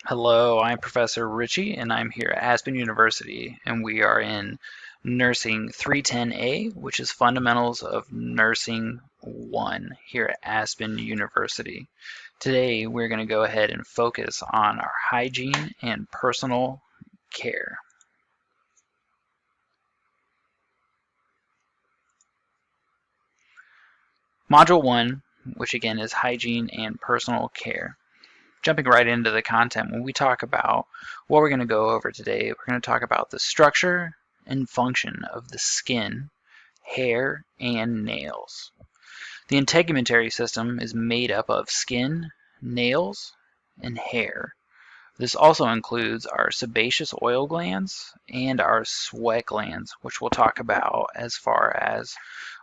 Hello, I'm Professor Richie, and I'm here at Aspen University, and we are in Nursing 310A, which is Fundamentals of Nursing 1 here at Aspen University. Today, we're going to go ahead and focus on our hygiene and personal care. Module 1, which again is hygiene and personal care. Jumping right into the content, when we talk about what we're going to go over today, we're going to talk about the structure and function of the skin, hair, and nails. The integumentary system is made up of skin, nails, and hair. This also includes our sebaceous oil glands and our sweat glands, which we'll talk about as far as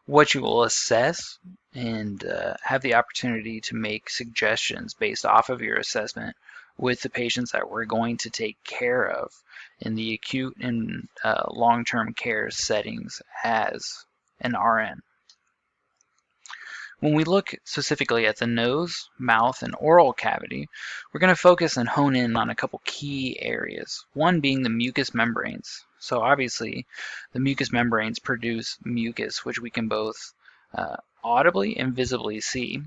what you will assess and have the opportunity to make suggestions based off of your assessment with the patients that we're going to take care of in the acute and long-term care settings as an RN. When we look specifically at the nose, mouth, and oral cavity, we're going to focus and hone in on a couple key areas. One being the mucous membranes. So obviously, the mucous membranes produce mucus, which we can both audibly and visibly see.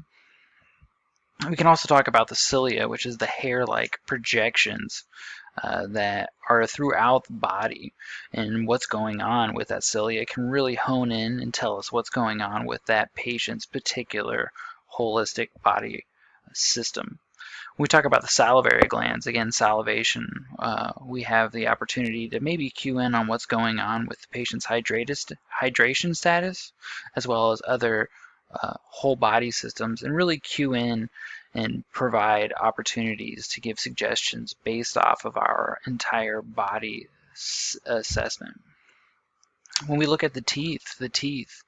We can also talk about the cilia, which is the hair-like projections that are throughout the body, and what's going on with that cilia can really hone in and tell us what's going on with that patient's particular holistic body system. When we talk about the salivary glands, again, salivation, we have the opportunity to maybe cue in on what's going on with the patient's hydration status, as well as other whole body systems, and really cue in and provide opportunities to give suggestions based off of our entire body assessment. When we look at the teeth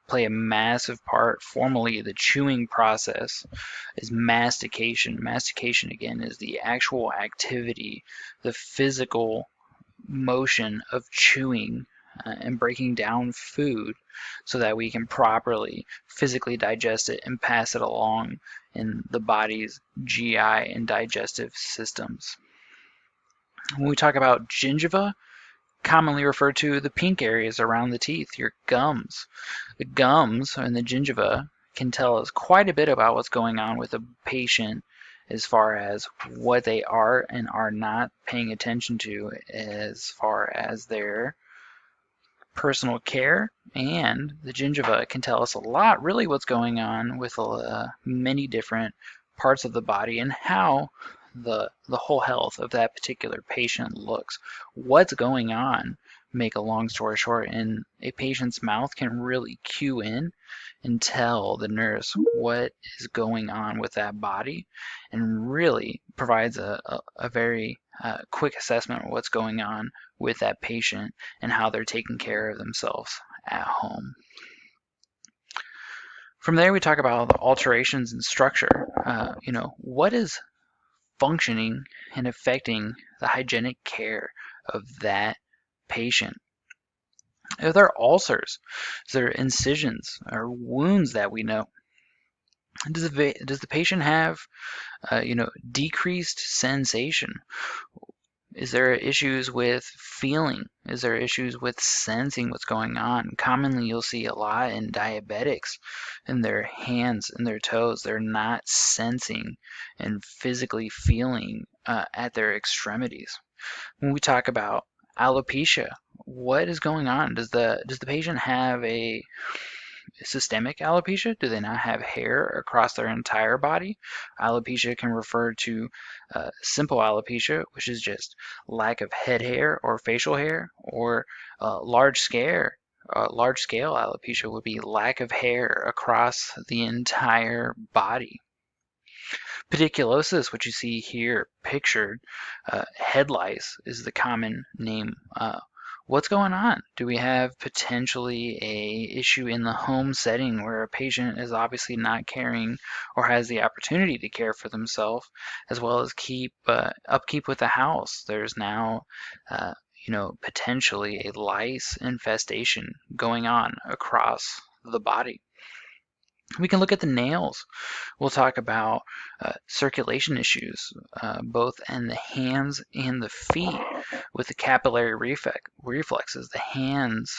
play a massive part. Formally, the chewing process is mastication. Mastication, again, is the actual activity, the physical motion of chewing and breaking down food so that we can properly physically digest it and pass it along in the body's GI and digestive systems. When we talk about gingiva, commonly referred to the pink areas around the teeth, your gums. The gums and the gingiva can tell us quite a bit about what's going on with a patient as far as what they are and are not paying attention to as far as their personal care, and the gingiva can tell us a lot, really, what's going on with many different parts of the body and how the whole health of that particular patient looks. What's going on, make a long story short, and a patient's mouth can really cue in and tell the nurse what is going on with that body and really provides a very quick assessment of what's going on with that patient and how they're taking care of themselves at home. From there, we talk about the alterations in structure. What is functioning and affecting the hygienic care of that patient? Are there ulcers? Is there incisions or wounds that we know? Does the patient have, decreased sensation? Is there issues with feeling? Is there issues with sensing what's going on? Commonly, you'll see a lot in diabetics in their hands and their toes. They're not sensing and physically feeling at their extremities. When we talk about alopecia, what is going on? Does the patient have a systemic alopecia? Do they not have hair across their entire body? Alopecia can refer to simple alopecia, which is just lack of head hair or facial hair, or large scale alopecia would be lack of hair across the entire body. Pediculosis, which you see here pictured, head lice is the common name. What's going on? Do we have potentially a issue in the home setting where a patient is obviously not caring or has the opportunity to care for themselves, as well as keep upkeep with the house? There's now potentially a lice infestation going on across the body. We can look at the nails. We'll talk about circulation issues, both in the hands and the feet with the capillary reflexes. The hands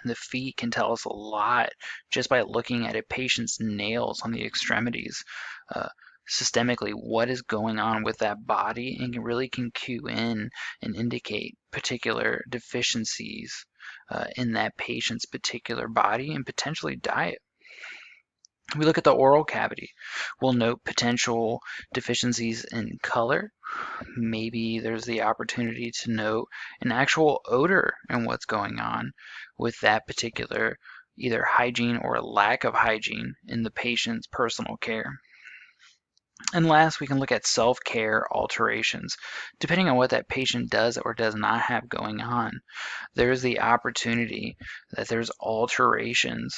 and the feet can tell us a lot just by looking at a patient's nails on the extremities. Uh, Systemically, what is going on with that body, and really can cue in and indicate particular deficiencies in that patient's particular body and potentially diet. We look at the oral cavity. We'll note potential deficiencies in color. Maybe there's the opportunity to note an actual odor and what's going on with that particular either hygiene or lack of hygiene in the patient's personal care. And last, we can look at self-care alterations. Depending on what that patient does or does not have going on, there's the opportunity that there's alterations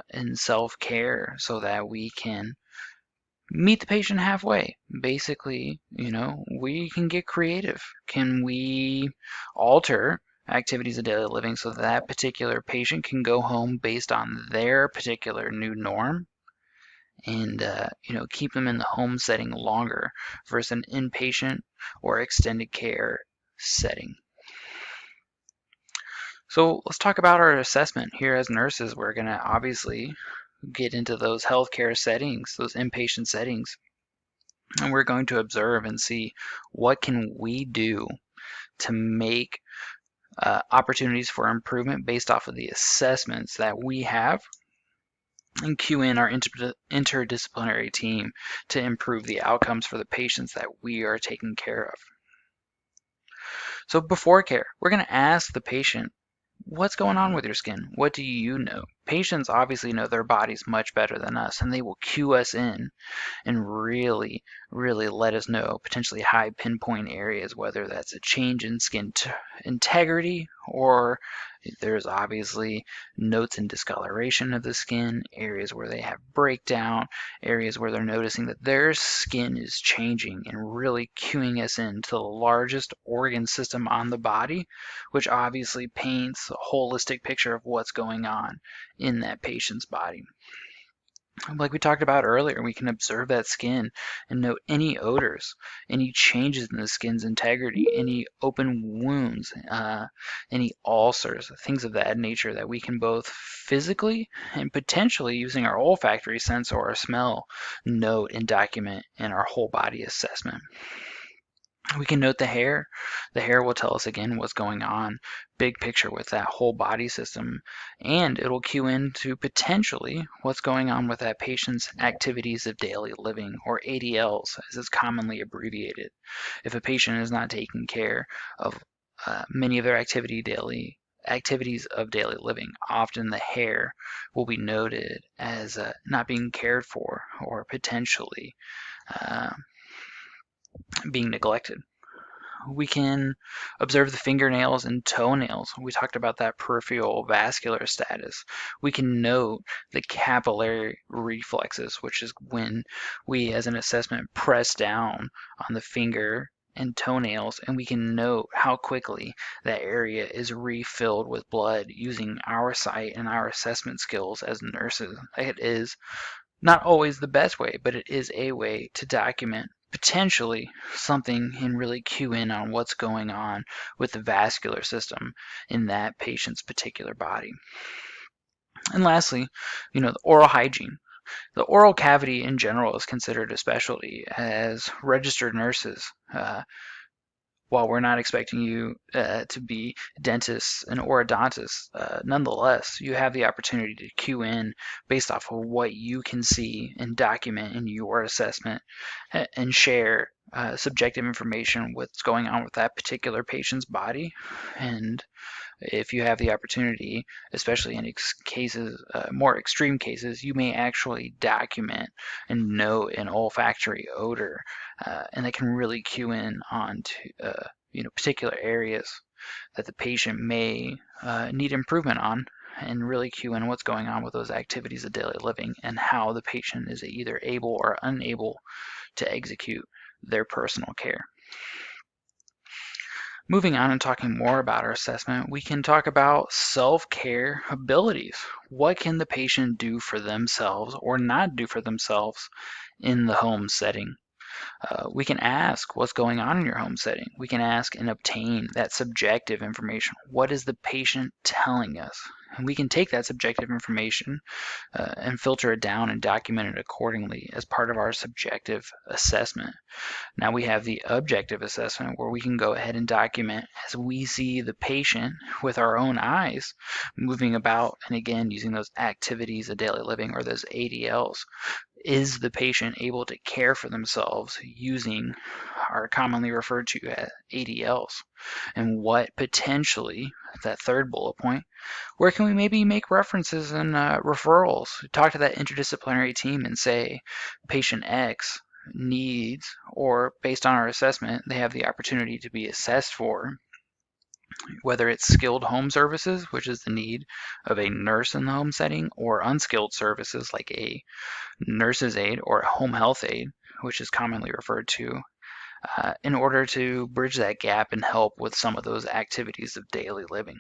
in self-care so that we can meet the patient halfway. Basically, we can get creative. Can we alter activities of daily living so that particular patient can go home based on their particular new norm? And keep them in the home setting longer versus an inpatient or extended care setting. So let's talk about our assessment here as nurses. We're going to obviously get into those healthcare settings, those inpatient settings, and we're going to observe and see what can we do to make opportunities for improvement based off of the assessments that we have, and cue in our interdisciplinary team to improve the outcomes for the patients that we are taking care of. So before care, we're going to ask the patient, what's going on with your skin? What do you know? Patients obviously know their bodies much better than us, and they will cue us in and really let us know potentially high pinpoint areas, whether that's a change in skin integrity, or there's obviously notes in discoloration of the skin, areas where they have breakdown, areas where they're noticing that their skin is changing and really cueing us into the largest organ system on the body, which obviously paints a holistic picture of what's going on in that patient's body. Like we talked about earlier, we can observe that skin and note any odors, any changes in the skin's integrity, any open wounds, any ulcers, things of that nature that we can both physically and potentially using our olfactory sense or our smell note and document in our whole body assessment. We can note the hair. The hair will tell us again what's going on, big picture with that whole body system, and it'll cue into potentially what's going on with that patient's activities of daily living, or ADLs as it's commonly abbreviated. If a patient is not taking care of many of their activities of daily living, often the hair will be noted as not being cared for or potentially being neglected. We can observe the fingernails and toenails. We talked about that peripheral vascular status. We can note the capillary reflexes, which is when we, as an assessment, press down on the finger and toenails, and we can note how quickly that area is refilled with blood using our sight and our assessment skills as nurses. It is not always the best way, but it is a way to document potentially something and really cue in on what's going on with the vascular system in that patient's particular body. And lastly, the oral hygiene. The oral cavity in general is considered a specialty as registered nurses. While we're not expecting you to be dentists and orthodontists, nonetheless, you have the opportunity to cue in based off of what you can see and document in your assessment and share subjective information what's going on with that particular patient's body. And if you have the opportunity, especially in cases, more extreme cases, you may actually document and note an olfactory odor, and that can really cue in on to particular areas that the patient may need improvement on, and really cue in what's going on with those activities of daily living and how the patient is either able or unable to execute their personal care. Moving on and talking more about our assessment, we can talk about self-care abilities. What can the patient do for themselves or not do for themselves in the home setting? We can ask what's going on in your home setting. We can ask and obtain that subjective information. What is the patient telling us? And we can take that subjective information and filter it down and document it accordingly as part of our subjective assessment. Now we have the objective assessment where we can go ahead and document as we see the patient with our own eyes moving about, and again using those activities of daily living or those ADLs. Is the patient able to care for themselves using are commonly referred to as ADLs? And what potentially, that third bullet point, where can we maybe make references and referrals? Talk to that interdisciplinary team and say, patient X needs, or based on our assessment, they have the opportunity to be assessed for, whether it's skilled home services, which is the need of a nurse in the home setting, or unskilled services like a nurse's aide or a home health aide, which is commonly referred to, in order to bridge that gap and help with some of those activities of daily living.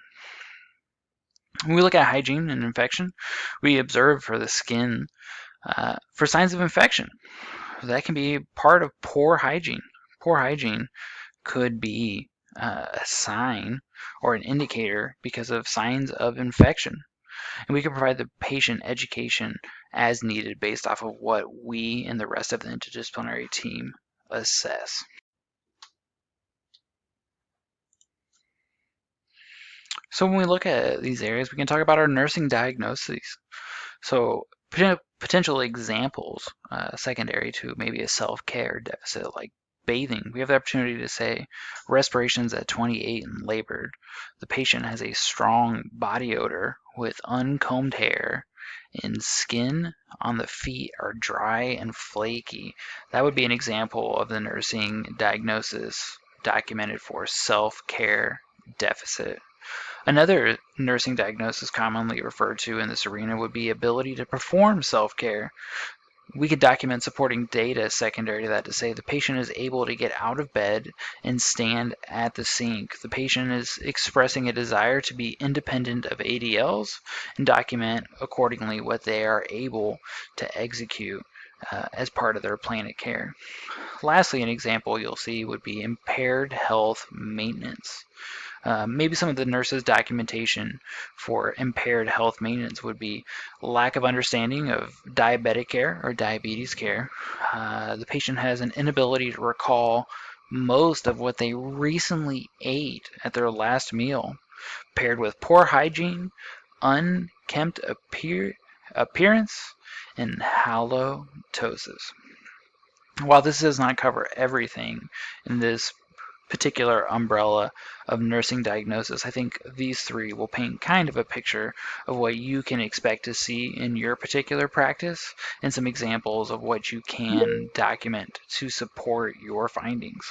When we look at hygiene and infection, we observe for the skin for signs of infection. That can be part of poor hygiene. Poor hygiene could be a sign or an indicator because of signs of infection. And we can provide the patient education as needed based off of what we and the rest of the interdisciplinary team assess. So when we look at these areas, we can talk about our nursing diagnoses. So potential examples, secondary to maybe a self-care deficit like bathing, we have the opportunity to say respirations at 28 and labored. The patient has a strong body odor with uncombed hair and skin on the feet are dry and flaky. That would be an example of the nursing diagnosis documented for self-care deficit. Another nursing diagnosis commonly referred to in this arena would be ability to perform self-care. We could document supporting data secondary to that to say the patient is able to get out of bed and stand at the sink. The patient is expressing a desire to be independent of ADLs and document accordingly what they are able to execute as part of their plan of care. Lastly, an example you'll see would be impaired health maintenance. Maybe some of the nurses' documentation for impaired health maintenance would be lack of understanding of diabetic care or diabetes care. The patient has an inability to recall most of what they recently ate at their last meal, paired with poor hygiene, unkempt appearance, and halitosis. While this does not cover everything in this particular umbrella of nursing diagnosis, I think these three will paint kind of a picture of what you can expect to see in your particular practice and some examples of what you can document to support your findings.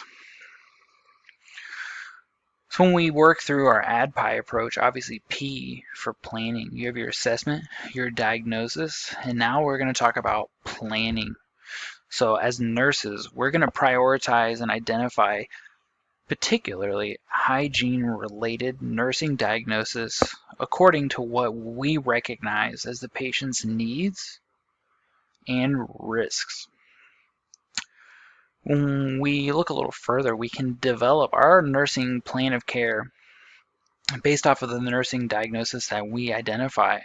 So when we work through our ADPI approach, obviously P for planning, you have your assessment, your diagnosis, and now we're going to talk about planning. So as nurses, we're going to prioritize and identify particularly hygiene-related nursing diagnosis according to what we recognize as the patient's needs and risks. When we look a little further, we can develop our nursing plan of care based off of the nursing diagnosis that we identify.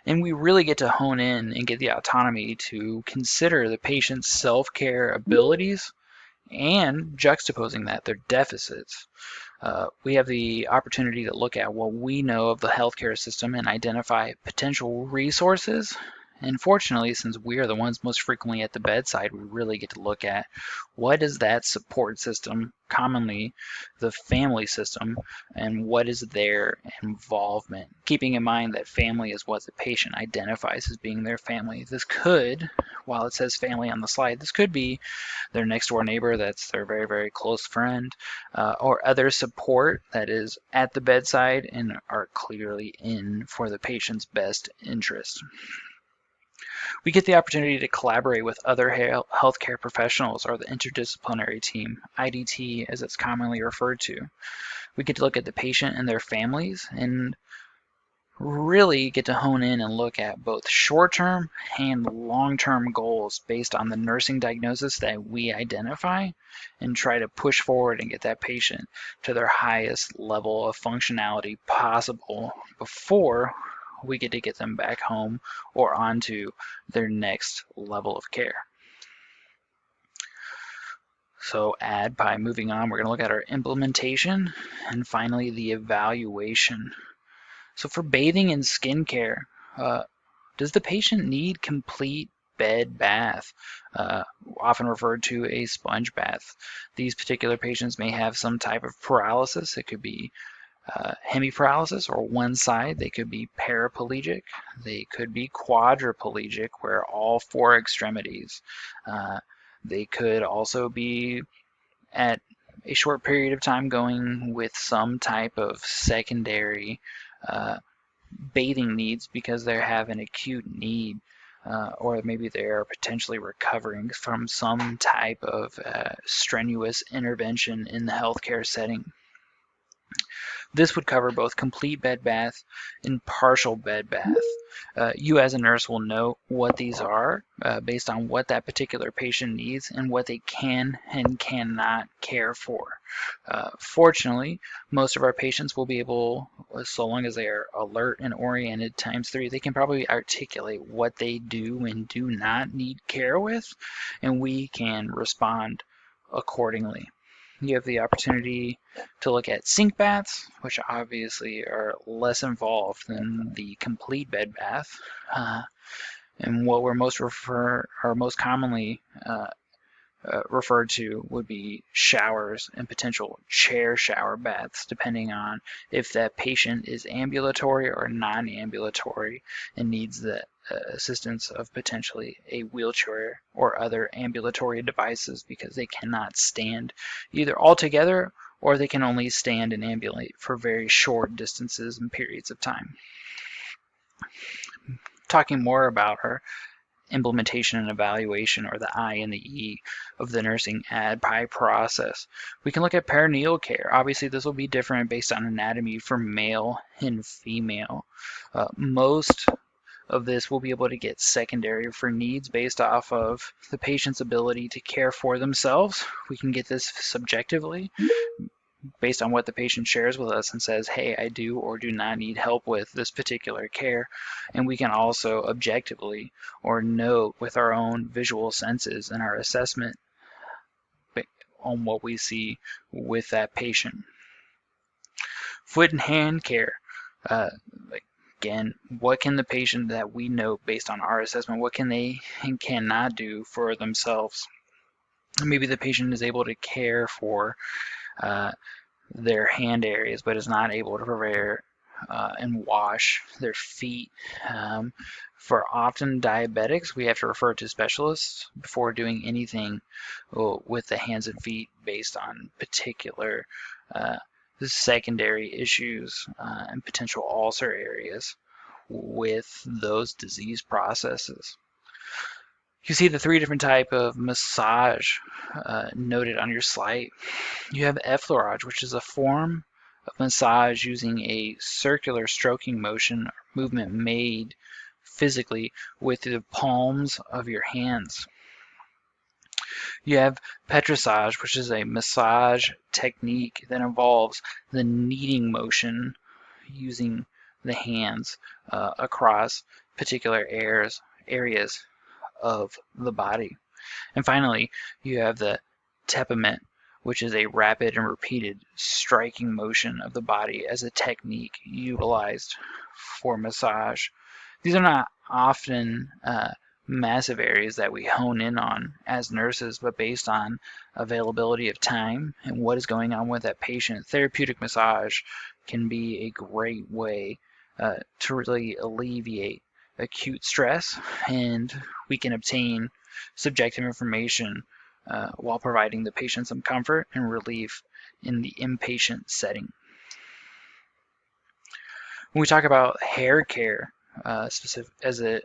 And we really get to hone in and get the autonomy to consider the patient's self-care abilities and juxtaposing that, their deficits. We have the opportunity to look at what we know of the healthcare system and identify potential resources. And fortunately, since we are the ones most frequently at the bedside, we really get to look at what is that support system, commonly the family system, and what is their involvement. Keeping in mind that family is what the patient identifies as being their family. This could, while it says family on the slide, this could be their next door neighbor that's their very, very close friend, or other support that is at the bedside and are clearly in for the patient's best interest. We get the opportunity to collaborate with other healthcare professionals, or the interdisciplinary team, IDT as it's commonly referred to. We get to look at the patient and their families and really get to hone in and look at both short-term and long-term goals based on the nursing diagnosis that we identify, and try to push forward and get that patient to their highest level of functionality possible before we get them back home or onto their next level of care. So by moving on, we're going to look at our implementation and finally the evaluation. So for bathing and skincare, does the patient need complete bed bath, often referred to a sponge bath? These particular patients may have some type of paralysis. It could be hemiparalysis, or one side. They could be paraplegic. They could be quadriplegic, where all four extremities. They could also be at a short period of time going with some type of secondary bathing needs because they have an acute need, or maybe they are potentially recovering from some type of strenuous intervention in the healthcare setting. This would cover both complete bed bath and partial bed bath. You as a nurse will know what these are based on what that particular patient needs and what they can and cannot care for. Fortunately, most of our patients will be able, so long as they are alert and oriented ×3, they can probably articulate what they do and do not need care with, and we can respond accordingly. You have the opportunity to look at sink baths, which obviously are less involved than the complete bed bath. And what we're most commonly referred to would be showers and potential chair shower baths, depending on if that patient is ambulatory or non-ambulatory and needs the assistance of potentially a wheelchair or other ambulatory devices because they cannot stand either altogether, or they can only stand and ambulate for very short distances and periods of time. Talking more about our implementation and evaluation, or the I and the E of the nursing ADPI process. We can look at perinatal care. Obviously, this will be different based on anatomy for male and female. Most of this will be able to get secondary for needs based off of the patient's ability to care for themselves. We can get this subjectively based on what the patient shares with us and says, hey, I do or do not need help with this particular care. And we can also objectively or note with our own visual senses and our assessment on what we see with that patient. Foot and hand care. Again, what can the patient that we note based on our assessment, what can they and cannot do for themselves? Maybe the patient is able to care for their hand areas, but is not able to prepare and wash their feet. For often diabetics, we have to refer to specialists before doing anything with the hands and feet based on particular secondary issues and potential ulcer areas with those disease processes. You see the three different type of massage noted on your slide. You have effleurage, which is a form of massage using a circular stroking motion or movement made physically with the palms of your hands. You have petrissage, which is a massage technique that involves the kneading motion using the hands across particular areas of the body. And finally, you have the tepament, which is a rapid and repeated striking motion of the body as a technique utilized for massage. These are not often massive areas that we hone in on as nurses, but based on availability of time and what is going on with that patient, therapeutic massage can be a great way to really alleviate acute stress, and we can obtain subjective information while providing the patient some comfort and relief in the inpatient setting. When we talk about hair care, specific as it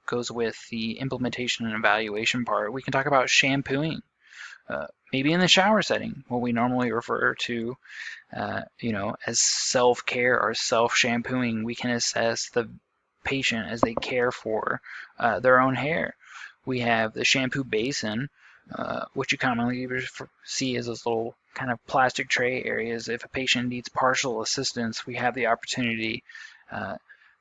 goes with the implementation and evaluation part. We can talk about shampooing, maybe in the shower setting, what we normally refer to, as self-care or self-shampooing. We can assess the patient as they care for their own hair. We have the shampoo basin, which you commonly see as those little kind of plastic tray areas. If a patient needs partial assistance, we have the opportunity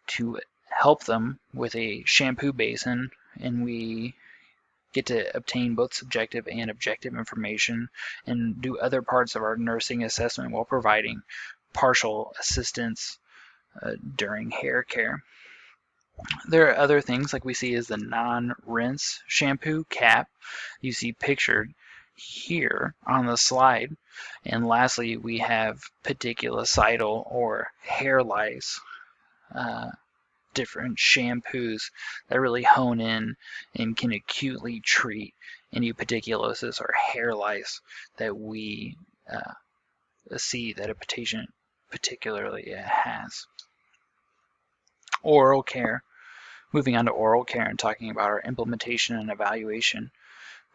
to help them with a shampoo basin, and we get to obtain both subjective and objective information and do other parts of our nursing assessment while providing partial assistance during hair care. There are other things like we see as the non-rinse shampoo cap you see pictured here on the slide. And lastly, we have pediculicidal or hair lice, different shampoos that really hone in and can acutely treat any pediculosis or hair lice that we see that a patient particularly has. Oral care. Moving on to oral care and talking about our implementation and evaluation,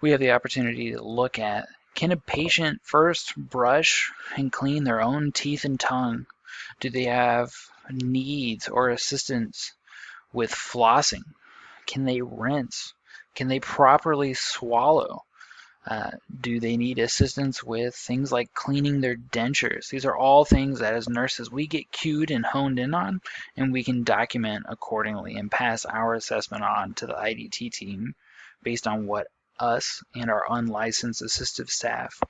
we have the opportunity to look at, can a patient first brush and clean their own teeth and tongue? Do they have needs or assistance with flossing? Can they rinse? Can they properly swallow? Do they need assistance with things like cleaning their dentures? These are all things that as nurses we get cued and honed in on, and we can document accordingly and pass our assessment on to the IDT team based on what us and our unlicensed assistive staff,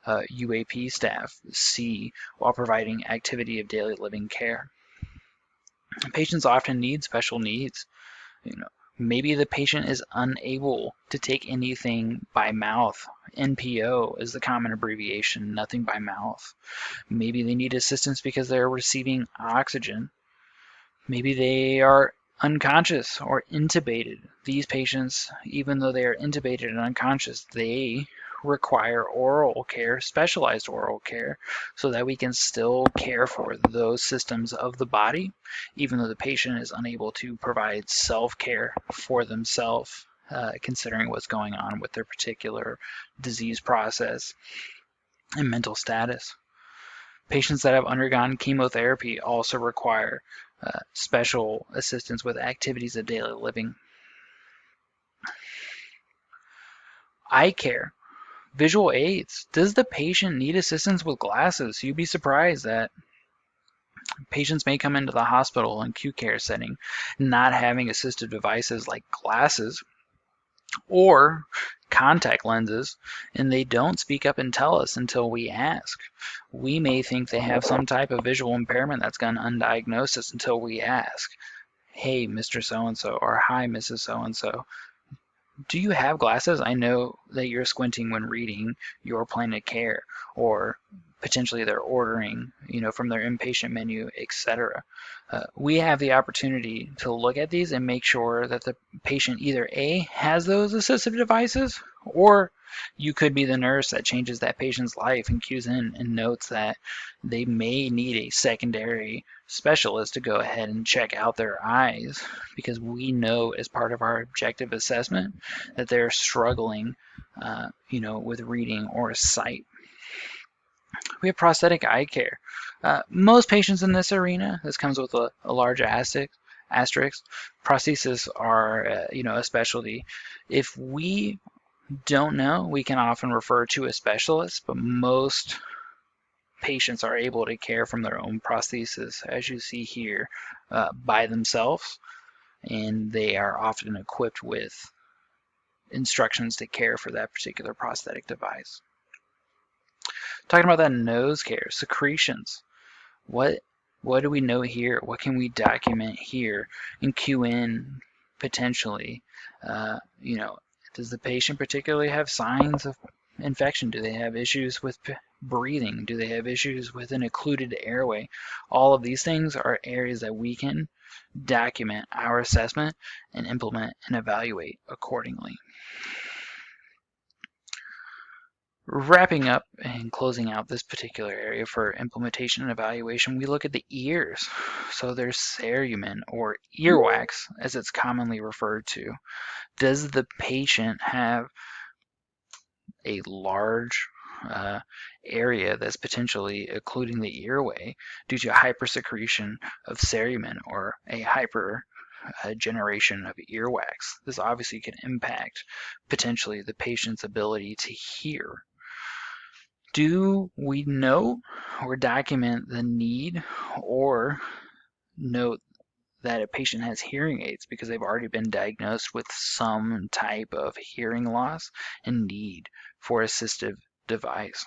UAP staff, see while providing activity of daily living care. Patients often need special needs. Maybe the patient is unable to take anything by mouth. NPO is the common abbreviation, nothing by mouth. Maybe they need assistance because they're receiving oxygen. Maybe they are unconscious or intubated. These patients, even though they are intubated and unconscious, they require oral care, specialized oral care, so that we can still care for those systems of the body, even though the patient is unable to provide self-care for themselves, considering what's going on with their particular disease process and mental status. Patients that have undergone chemotherapy also require special assistance with activities of daily living. Eye care. Visual aids. Does the patient need assistance with glasses? You'd be surprised that patients may come into the hospital in acute care setting not having assistive devices like glasses or contact lenses, and they don't speak up and tell us until we ask. We may think they have some type of visual impairment that's gone undiagnosed until we ask, hey, Mr. So-and-so, or hi, Mrs. So-and-so, do you have glasses? I know that you're squinting when reading your plan of care, or potentially they're ordering, from their inpatient menu, etc. We have the opportunity to look at these and make sure that the patient either A, has those assistive devices, or you could be the nurse that changes that patient's life and cues in and notes that they may need a secondary specialist to go ahead and check out their eyes, because we know as part of our objective assessment that they're struggling with reading or sight. We have prosthetic eye care. Most patients in this arena, this comes with a large asterisk. Prostheses are a specialty. If we don't know, we can often refer to a specialist, but most patients are able to care from their own prosthesis, as you see here, by themselves, and they are often equipped with instructions to care for that particular prosthetic device. Talking about that nose care, secretions. What do we know here? What can we document here and cue in potentially? Does the patient particularly have signs of infection? Do they have issues with breathing? Do they have issues with an occluded airway? All of these things are areas that we can document our assessment and implement and evaluate accordingly. Wrapping up and closing out this particular area for implementation and evaluation, we look at the ears. So there's cerumen, or earwax, as it's commonly referred to. Does the patient have a large area that's potentially occluding the earway due to hypersecretion of cerumen or a hyper generation of earwax? This obviously can impact potentially the patient's ability to hear. Do we note or document the need or note that a patient has hearing aids because they've already been diagnosed with some type of hearing loss and need for assistive device?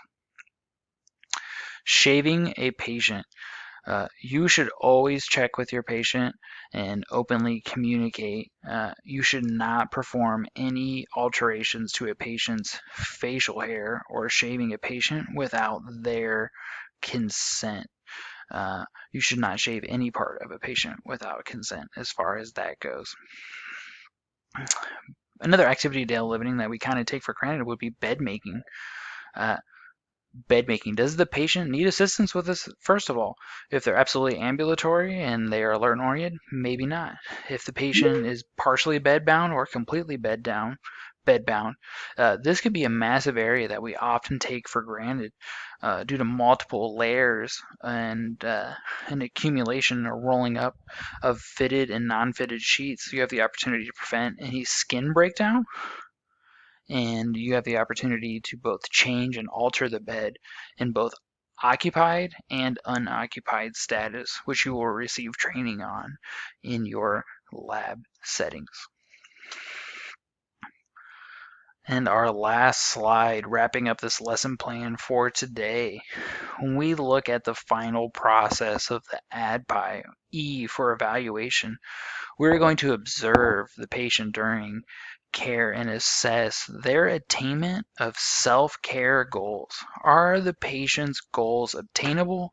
Shaving a patient. You should always check with your patient and openly communicate. You should not perform any alterations to a patient's facial hair or shaving a patient without their consent. You should not shave any part of a patient without consent as far as that goes. Another activity of daily living that we kind of take for granted would be bed making. Bed making. Does the patient need assistance with this? First of all, if they're absolutely ambulatory and they are alert and oriented, maybe not. If the patient is partially bedbound or completely bedbound, this could be a massive area that we often take for granted due to multiple layers and an accumulation or rolling up of fitted and non-fitted sheets. You have the opportunity to prevent any skin breakdown, and you have the opportunity to both change and alter the bed in both occupied and unoccupied status, which you will receive training on in your lab settings. And our last slide, wrapping up this lesson plan for today. When we look at the final process of the ADPI, E for evaluation, we're going to observe the patient during care and assess their attainment of self-care goals. Are the patient's goals obtainable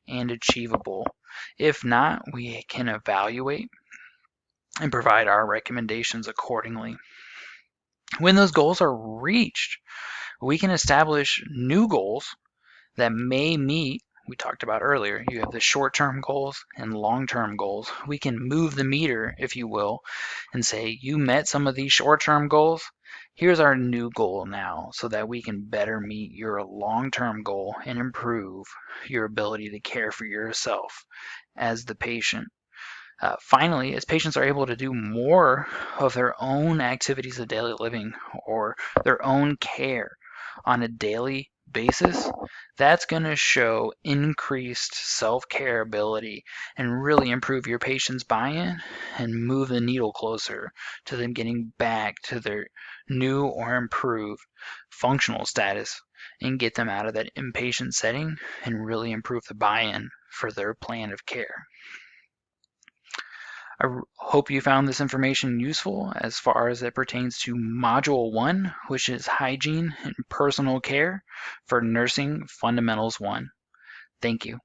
and achievable? If not, we can evaluate and provide our recommendations accordingly. When those goals are reached, we can establish new goals that may meet. We talked about earlier, you have the short-term goals and long-term goals. We can move the meter, if you will, and say, you met some of these short-term goals. Here's our new goal now, so that we can better meet your long-term goal and improve your ability to care for yourself as the patient. Finally, as patients are able to do more of their own activities of daily living or their own care on a daily basis, that's going to show increased self-care ability and really improve your patient's buy-in and move the needle closer to them getting back to their new or improved functional status and get them out of that inpatient setting and really improve the buy-in for their plan of care. I hope you found this information useful as far as it pertains to Module 1, which is Hygiene and Personal Care for Nursing Fundamentals 1. Thank you.